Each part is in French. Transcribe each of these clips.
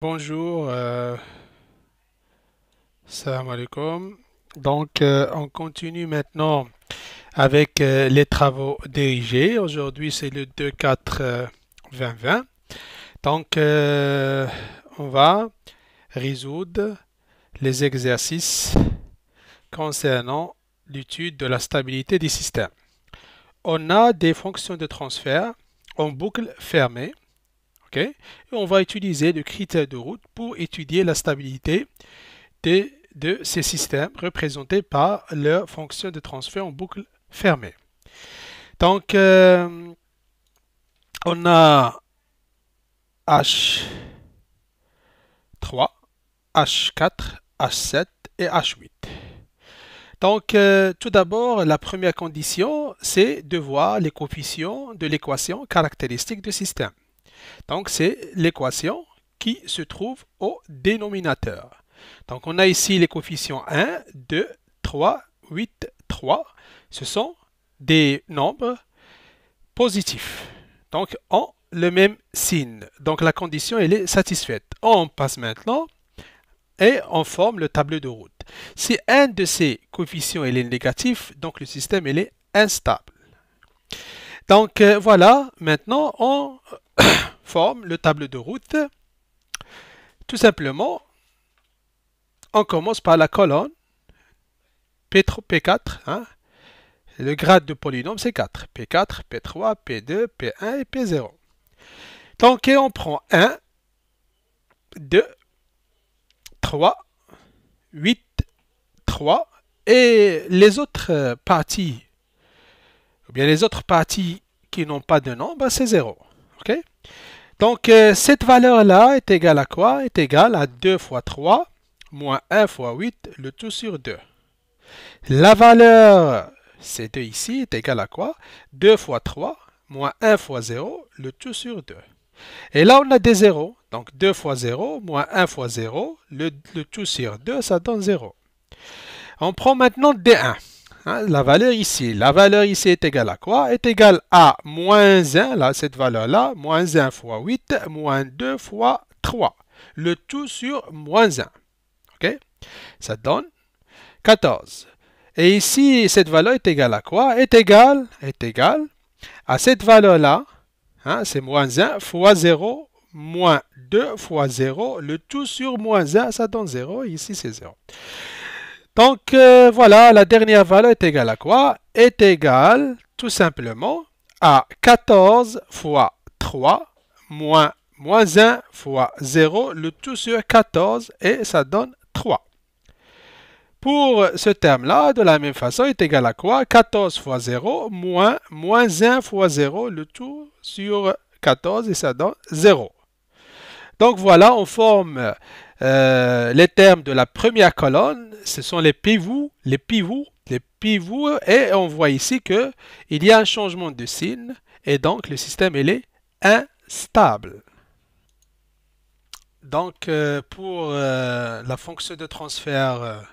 Bonjour, salam alaikum. On continue maintenant avec les travaux dirigés. Aujourd'hui, c'est le 2-4-2020. On va résoudre les exercices concernant l'étude de la stabilité des systèmes. On a des fonctions de transfert en boucle fermée. OK? Et on va utiliser le critère de route pour étudier la stabilité de ces systèmes représentés par leur fonction de transfert en boucle fermée. Donc, on a H3, H4, H7 et H8. Donc, tout d'abord, la première condition, c'est de voir les coefficients de l'équation caractéristique du système. Donc, c'est l'équation qui se trouve au dénominateur. Donc, on a ici les coefficients 1, 2, 3, 8, 3. Ce sont des nombres positifs. Donc, ont le même signe. Donc, la condition, elle est satisfaite. On passe maintenant et on forme le tableau de route. Si un de ces coefficients est négatif, donc le système il est instable. Donc, voilà, maintenant, on forme le tableau de route. Tout simplement, on commence par la colonne P4, hein. Le grade de polynôme, c'est 4. P4, P3, P2, P1 et P0. Donc, on prend 1, 2, 3, 8, 3. Et les autres parties, ou bien les autres parties qui n'ont pas de nombre, c'est 0. OK? Donc, cette valeur-là est égale à quoi? Est égale à 2 fois 3 moins 1 fois 8, le tout sur 2. La valeur C2 ici est égale à quoi? 2 fois 3 moins 1 fois 0, le tout sur 2. Et là, on a des zéros. Donc, 2 fois 0 moins 1 fois 0, le tout sur 2, ça donne 0. On prend maintenant D1. Hein, la valeur ici est égale à quoi? Est égale à moins 1, là, cette valeur-là, moins 1 fois 8, moins 2 fois 3. Le tout sur moins 1. OK? Ça donne 14. Et ici, cette valeur est égale à quoi? Est égale à cette valeur-là, hein, c'est moins 1 fois 0, moins 2 fois 0, le tout sur moins 1, ça donne 0, et ici c'est 0. Donc, voilà, la dernière valeur est égale à quoi? Est égale, tout simplement, à 14 fois 3, moins 1 fois 0, le tout sur 14, et ça donne 3. Pour ce terme-là, de la même façon, est égal à quoi? 14 fois 0 moins 1 fois 0, le tout sur 14 et ça donne 0. Donc voilà, on forme les termes de la première colonne. Ce sont les pivots, et on voit ici qu'il y a un changement de signe et donc le système il est instable. Donc pour la fonction de transfert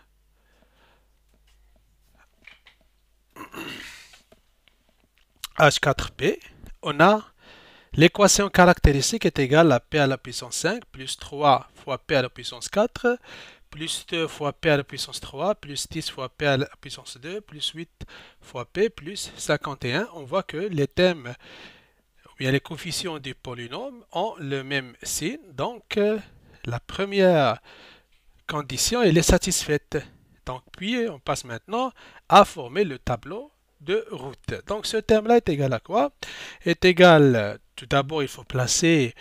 H4P, on a l'équation caractéristique est égale à P à la puissance 5 plus 3 fois P à la puissance 4 plus 2 fois P à la puissance 3 plus 10 fois P à la puissance 2 plus 8 fois P plus 51. On voit que les termes, ou bien les coefficients du polynôme ont le même signe. Donc, la première condition, elle est satisfaite. Donc, puis, on passe maintenant à former le tableau de route. Donc, ce terme-là est égal à quoi? Est égal, tout d'abord, il faut placer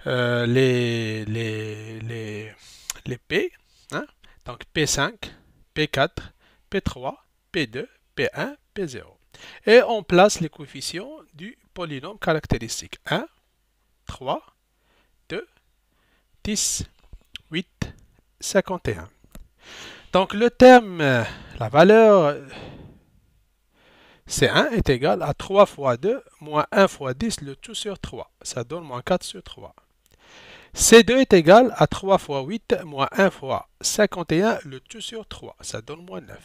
les P. Hein? Donc, P5, P4, P3, P2, P1, P0. Et on place les coefficients du polynôme caractéristique. 1, 3, 2, 10, 8, 51. Donc, le terme, la valeur C1 est égal à 3 fois 2 moins 1 fois 10, le tout sur 3. Ça donne moins 4 sur 3. C2 est égal à 3 fois 8 moins 1 fois 51, le tout sur 3. Ça donne moins 9.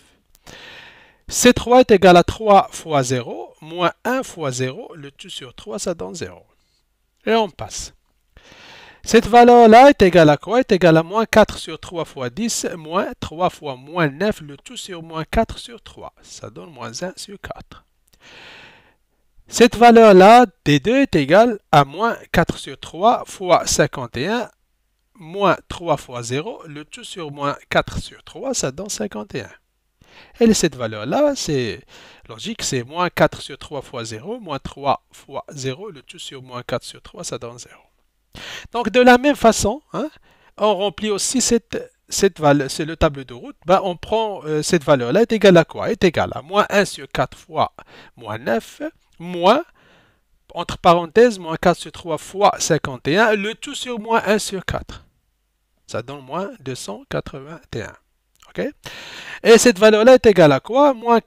C3 est égal à 3 fois 0 moins 1 fois 0, le tout sur 3, ça donne 0. Et on passe. Cette valeur-là est égale à quoi? Est égale à moins 4 sur 3 fois 10, moins 3 fois moins 9, le tout sur moins 4 sur 3. Ça donne moins 1 sur 4. Cette valeur-là, D2 est égale à moins 4 sur 3 fois 51, moins 3 fois 0, le tout sur moins 4 sur 3, ça donne 51. Et cette valeur-là, c'est logique, c'est moins 4 sur 3 fois 0, moins 3 fois 0, le tout sur moins 4 sur 3, ça donne 0. Donc, de la même façon, hein, on remplit aussi cette valeur, c'est le tableau de route, ben, on prend cette valeur-là, est égale à quoi? Est égale à moins 1 sur 4 fois moins 9, moins, entre parenthèses, moins 4 sur 3 fois 51, le tout sur moins 1 sur 4. Ça donne moins 281. Okay? Et cette valeur-là est égale à quoi? Moins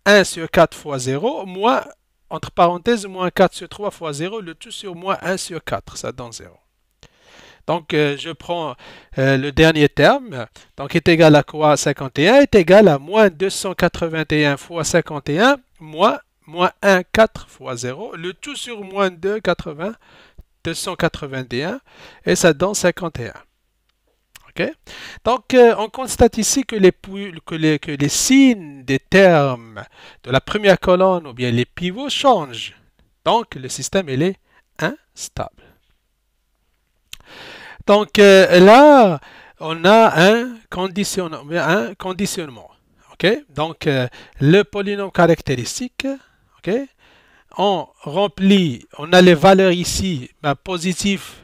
1 sur 4 fois 0, moins, entre parenthèses, moins 4 sur 3 fois 0, le tout sur moins 1 sur 4, ça donne 0. Donc, je prends le dernier terme, donc est égal à quoi? 51 est égal à moins 281 fois 51, moins 1, 4 fois 0, le tout sur moins 2, 281, et ça donne 51. Okay? Donc, on constate ici que les signes des termes de la première colonne ou bien les pivots changent. Donc, le système il est instable. Donc, là, on a un conditionnement. Okay? Donc, le polynôme caractéristique, okay? On remplit, on a les valeurs ici, ben, positif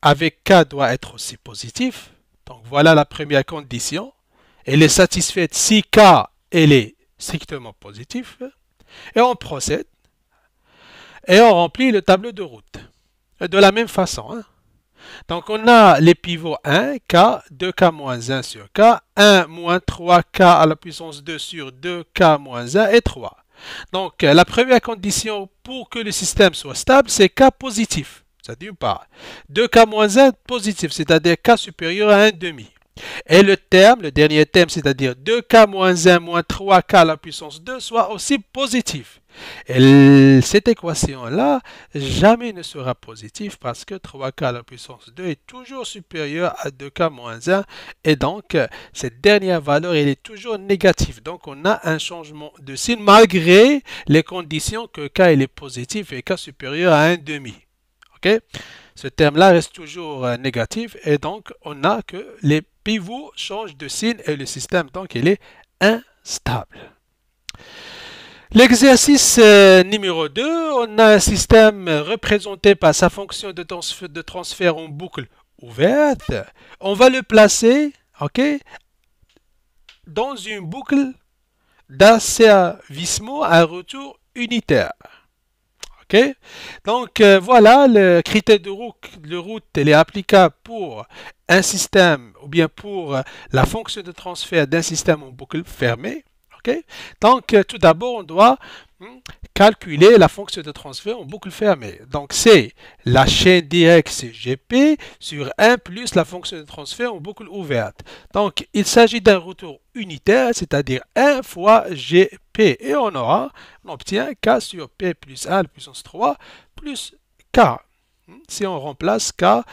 avec K doit être aussi positif. Donc, voilà la première condition. Elle est satisfaite si K elle est strictement positif. Et on procède. Et on remplit le tableau de route. De la même façon. Hein. Donc, on a les pivots 1, K, 2K moins 1 sur K, 1 moins 3K à la puissance 2 sur 2K moins 1 et 3. Donc, la première condition pour que le système soit stable, c'est K positif. Ça d'une part. 2K moins 1 positif, c'est-à-dire K supérieur à 1,5. Et le terme, le dernier terme, c'est-à-dire 2K moins 1 moins 3K à la puissance 2, soit aussi positif. Et cette équation-là, jamais ne sera positive parce que 3K à la puissance 2 est toujours supérieur à 2K moins 1. Et donc, cette dernière valeur, elle est toujours négative. Donc, on a un changement de signe malgré les conditions que K est positif et K supérieur à 1,5. Okay? Ce terme-là reste toujours négatif et donc on a que les pivots changent de signe et le système donc il est instable. L'exercice numéro 2, on a un système représenté par sa fonction de transfert en boucle ouverte. On va le placer dans une boucle d'asservissement à retour unitaire. Okay? Donc, voilà, le critère de route il est applicable pour un système ou bien pour la fonction de transfert d'un système en boucle fermée. Okay? Donc, tout d'abord, on doit calculer la fonction de transfert en boucle fermée. Donc, c'est la chaîne directe CGP sur 1 plus la fonction de transfert en boucle ouverte. Donc, il s'agit d'un retour unitaire, c'est-à-dire 1 fois GP. Et on obtient K sur P plus 1 à la puissance 3 plus K. Si on remplace K,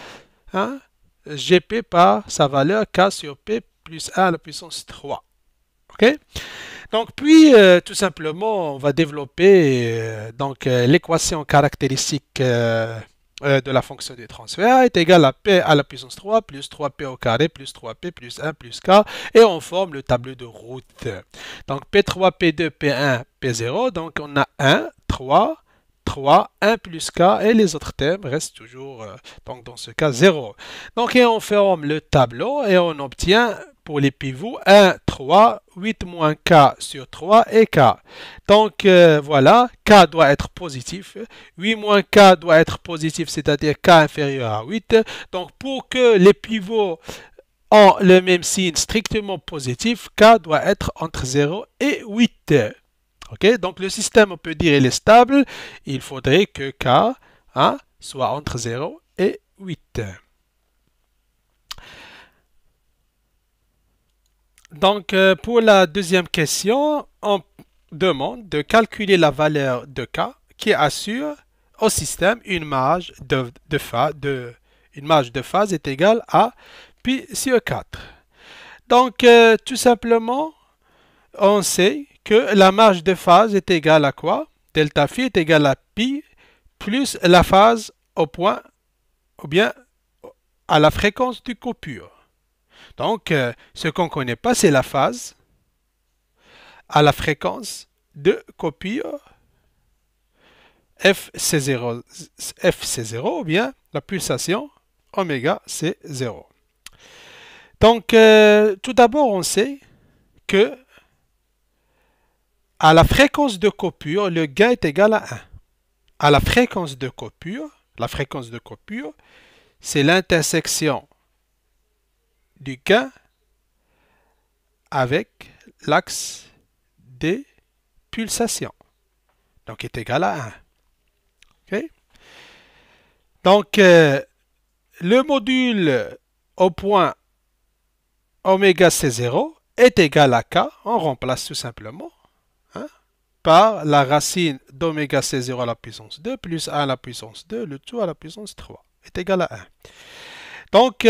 GP par sa valeur K sur P plus 1 à la puissance 3. OK? Donc, puis, tout simplement, on va développer l'équation caractéristique de la fonction de transfert est égale à P à la puissance 3 plus 3P au carré plus 3P plus 1 plus K et on forme le tableau de route. Donc, P3, P2, P1, P0. Donc, on a 1, 3, 1 plus K et les autres termes restent toujours, donc dans ce cas, 0. Donc, et on forme le tableau et on obtient pour les pivots 1, 3, 8 moins K sur 3 et K. Donc, voilà, K doit être positif. 8 moins K doit être positif, c'est-à-dire K inférieur à 8. Donc, pour que les pivots ont le même signe strictement positif, K doit être entre 0 et 8. Okay? Donc, le système, on peut dire, il est stable. Il faudrait que K soit entre 0 et 8. Donc, pour la deuxième question, on demande de calculer la valeur de K qui assure au système, une marge de phase est égale à pi sur 4. Donc, tout simplement, on sait que la marge de phase est égale à quoi? Delta phi est égal à pi plus la phase au point, ou bien à la fréquence de coupure. Donc, ce qu'on ne connaît pas, c'est la phase à la fréquence de coupure F c'est 0 ou bien la pulsation oméga c'est 0. Donc, tout d'abord, on sait que à la fréquence de coupure, le gain est égal à 1. À la fréquence de coupure, c'est l'intersection du gain avec l'axe des pulsations. Donc, est égal à 1. Okay? Donc, le module au point oméga C0 est égal à K. On remplace tout simplement par la racine d'oméga C0 à la puissance 2 plus 1 à la puissance 2, le tout à la puissance 3 est égal à 1. Donc,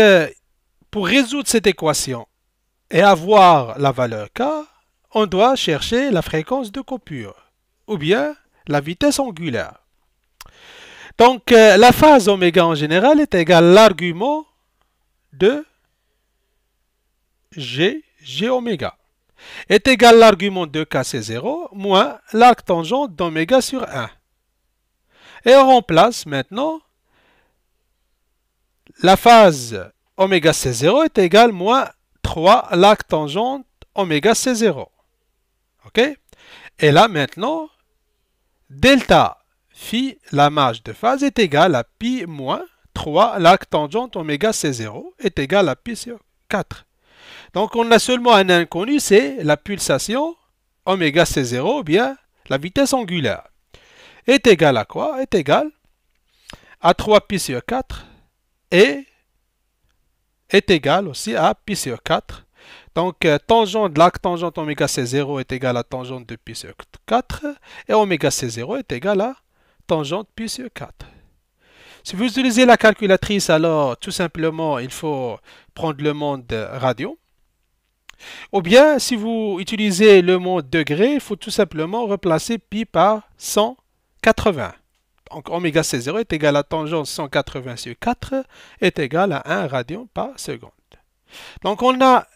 pour résoudre cette équation et avoir la valeur K, on doit chercher la fréquence de coupure ou bien la vitesse angulaire. Donc, la phase oméga en général est égale à l'argument de G oméga est égal à l'argument de K c'est 0 moins l'arc tangent d'oméga sur 1. Et on remplace maintenant la phase oméga c'est 0 est égal moins 3 l'arc tangent oméga c'est 0. OK? Et là maintenant, delta phi, la marge de phase, est égale à pi moins 3 l'arc tangent oméga c'est 0 est égal à pi sur 4. Donc, on a seulement un inconnu, c'est la pulsation oméga c'est 0 ou bien la vitesse angulaire. Est égal à quoi? Est égal à 3 pi sur 4 et est égal aussi à pi sur 4. Donc, tangente de l'arc tangente oméga c'est 0 est égal à tangente de pi sur 4 et oméga c'est 0 est égal à tangente pi sur 4. Si vous utilisez la calculatrice, alors tout simplement, il faut prendre le monde radio. Ou bien, si vous utilisez le mot degré, il faut tout simplement remplacer pi par 180. Donc, oméga C0 est égal à tangente 180 sur 4 est égal à 1 radian par seconde. Donc, on a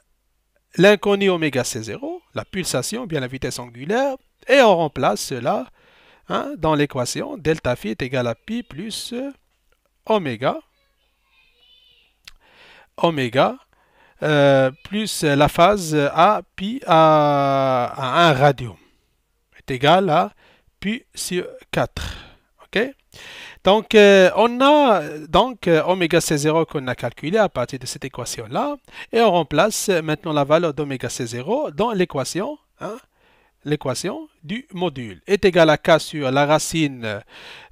l'inconnu oméga C0, la pulsation, bien la vitesse angulaire, et on remplace cela dans l'équation. Delta phi est égal à pi plus oméga plus la phase à pi à 1 radian est égal à pi sur 4. OK? Donc, on a oméga C0 qu'on a calculé à partir de cette équation-là et on remplace maintenant la valeur d'oméga C0 dans l'équation du module est égal à K sur la racine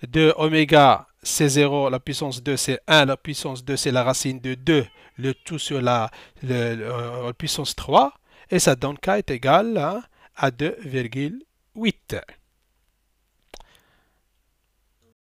de oméga C0, la puissance 2 c'est 1, la puissance 2 c'est la racine de 2, le tout sur la puissance 3, et ça donne K est égal à 2,8.